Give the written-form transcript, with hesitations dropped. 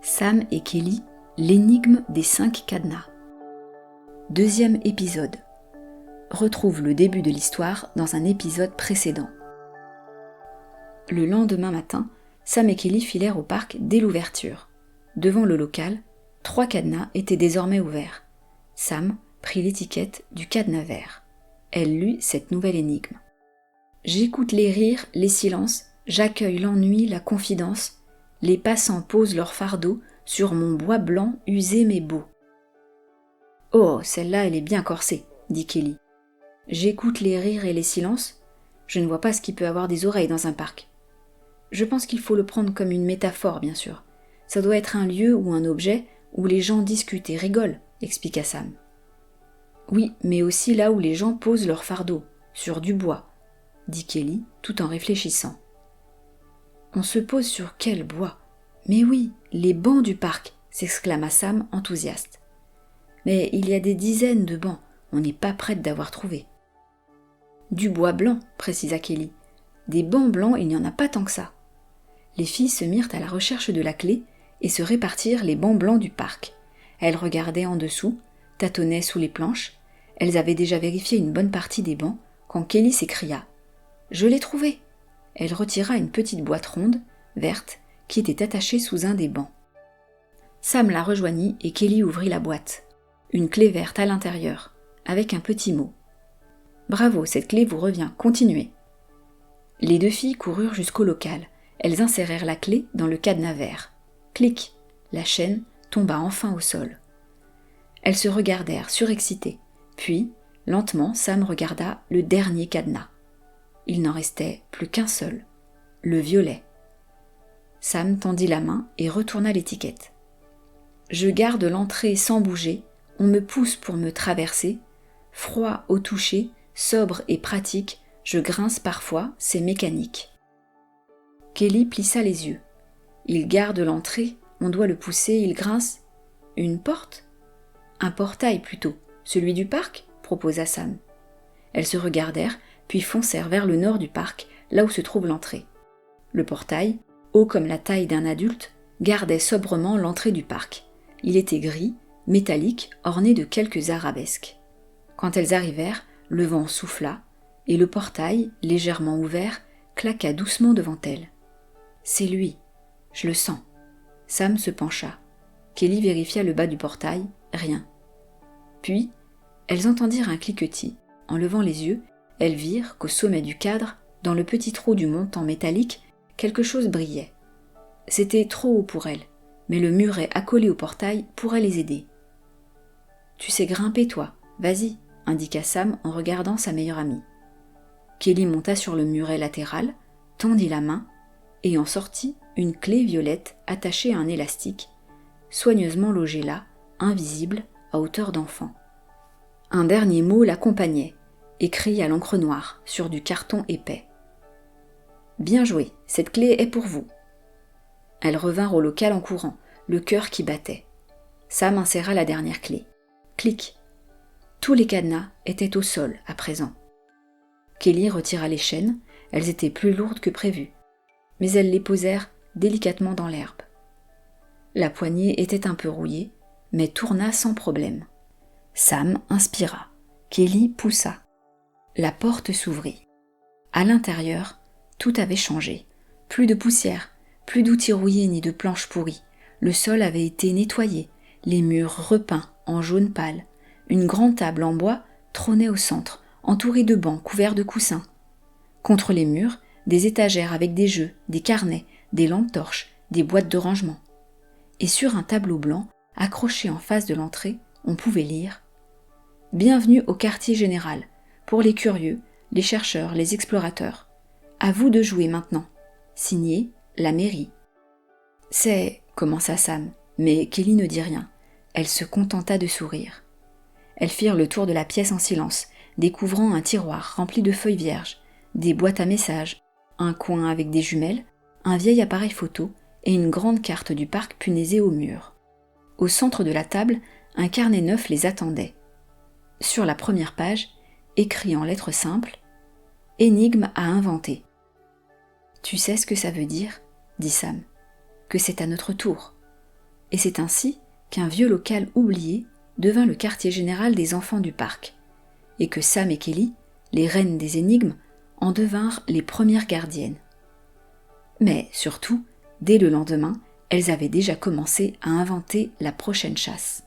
Sam et Kelly, l'énigme des 5 cadenas. Deuxième épisode. Retrouve le début de l'histoire dans un épisode précédent. Le lendemain matin, Sam et Kelly filèrent au parc dès l'ouverture. Devant le local, 3 cadenas étaient désormais ouverts. Sam prit l'étiquette du cadenas vert. Elle lut cette nouvelle énigme. J'écoute les rires, les silences, j'accueille l'ennui, la confidence. Les passants posent leur fardeau sur mon bois blanc usé mais beau. Oh, celle-là, elle est bien corsée, dit Kelly. J'écoute les rires et les silences. Je ne vois pas ce qui peut avoir des oreilles dans un parc. Je pense qu'il faut le prendre comme une métaphore, bien sûr. Ça doit être un lieu ou un objet où les gens discutent et rigolent, expliqua Sam. Oui, mais aussi là où les gens posent leur fardeau, sur du bois, dit Kelly, tout en réfléchissant. On se pose sur quel bois ? Mais oui, les bancs du parc, s'exclama Sam, enthousiaste. Mais il y a des dizaines de bancs, on n'est pas prête d'avoir trouvé. Du bois blanc, précisa Kelly. Des bancs blancs, il n'y en a pas tant que ça. Les filles se mirent à la recherche de la clé et se répartirent les bancs blancs du parc. Elles regardaient en dessous, tâtonnaient sous les planches. Elles avaient déjà vérifié une bonne partie des bancs quand Kelly s'écria « Je l'ai trouvé !» Elle retira une petite boîte ronde, verte, qui était attachée sous un des bancs. Sam la rejoignit et Kelly ouvrit la boîte. Une clé verte à l'intérieur, avec un petit mot. « Bravo, cette clé vous revient, continuez !» Les 2 filles coururent jusqu'au local. Elles insérèrent la clé dans le cadenas vert. Clic, la chaîne tomba enfin au sol. Elles se regardèrent, surexcitées. Puis, lentement, Sam regarda le dernier cadenas. Il n'en restait plus qu'un seul, le violet. Sam tendit la main et retourna l'étiquette. Je garde l'entrée sans bouger, on me pousse pour me traverser, froid au toucher, sobre et pratique, je grince parfois, c'est mécanique. Kelly plissa les yeux. Il garde l'entrée, on doit le pousser, il grince. Une porte ? Un portail plutôt, celui du parc ? Proposa Sam. Elles se regardèrent, puis foncèrent vers le nord du parc, là où se trouve l'entrée. Le portail, haut comme la taille d'un adulte, gardait sobrement l'entrée du parc. Il était gris, métallique, orné de quelques arabesques. Quand elles arrivèrent, le vent souffla, et le portail, légèrement ouvert, claqua doucement devant elles. « C'est lui, je le sens. » Sam se pencha. Kelly vérifia le bas du portail, rien. Puis, elles entendirent un cliquetis. En levant les yeux, elles virent qu'au sommet du cadre, dans le petit trou du montant métallique, quelque chose brillait. C'était trop haut pour elles, mais le muret accolé au portail pourrait les aider. « Tu sais grimper, toi, vas-y », indiqua Sam en regardant sa meilleure amie. Kelly monta sur le muret latéral, tendit la main, et en sortit une clé violette attachée à un élastique, soigneusement logée là, invisible, à hauteur d'enfant. Un dernier mot l'accompagnait, écrit à l'encre noire, sur du carton épais. « Bien joué, cette clé est pour vous. » Elles revinrent au local en courant, le cœur qui battait. Sam inséra la dernière clé. Clic. Tous les cadenas étaient au sol à présent. Kelly retira les chaînes, elles étaient plus lourdes que prévu, mais elles les posèrent délicatement dans l'herbe. La poignée était un peu rouillée, mais tourna sans problème. Sam inspira. Kelly poussa. La porte s'ouvrit. À l'intérieur, tout avait changé. Plus de poussière, plus d'outils rouillés ni de planches pourries. Le sol avait été nettoyé, les murs repeints en jaune pâle. Une grande table en bois trônait au centre, entourée de bancs couverts de coussins. Contre les murs, des étagères avec des jeux, des carnets, des lampes torches, des boîtes de rangement. Et sur un tableau blanc, accroché en face de l'entrée, on pouvait lire « Bienvenue au quartier général, pour les curieux, les chercheurs, les explorateurs. À vous de jouer maintenant. Signé, la mairie. » C'est, commença Sam, mais Kelly ne dit rien. Elle se contenta de sourire. Elles firent le tour de la pièce en silence, découvrant un tiroir rempli de feuilles vierges, des boîtes à messages, un coin avec des jumelles, un vieil appareil photo et une grande carte du parc punaisée au mur. Au centre de la table, un carnet neuf les attendait. Sur la première page, écrit en lettres simples, « Énigme à inventer ». « Tu sais ce que ça veut dire ?» dit Sam. « Que c'est à notre tour. » et c'est ainsi qu'un vieux local oublié devint le quartier général des enfants du parc, et que Sam et Kelly, les reines des énigmes, en devinrent les premières gardiennes. Mais surtout, dès le lendemain, elles avaient déjà commencé à inventer la prochaine chasse.